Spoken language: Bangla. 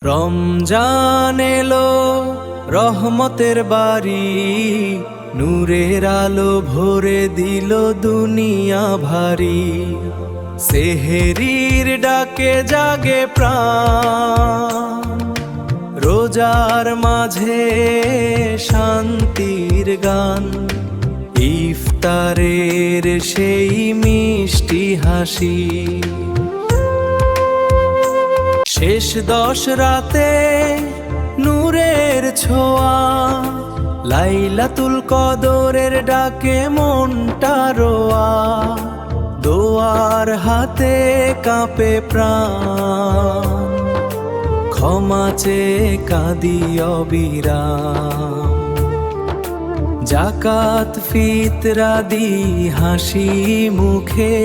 রমজান এলো রহমতের বাড়ি, নূরের আলো ভরে দিল দুনিয়া ভারী। সেহেরির ডাকে জাগে প্রাণ, রোজার মাঝে শান্তির গান। ইফতারের সেই মিষ্টি হাসি, শেষ 10 রাতে নূরের ছোঁয়া। লাইলাতুল কদরের ডাকে মনটা রোয়া, দোয়ার হাতে কাঁপে প্রাণ। ক্ষমা চেয়ে কাঁদি অবিরাম, জাকাত ফিতরা দি হাসি মুখে।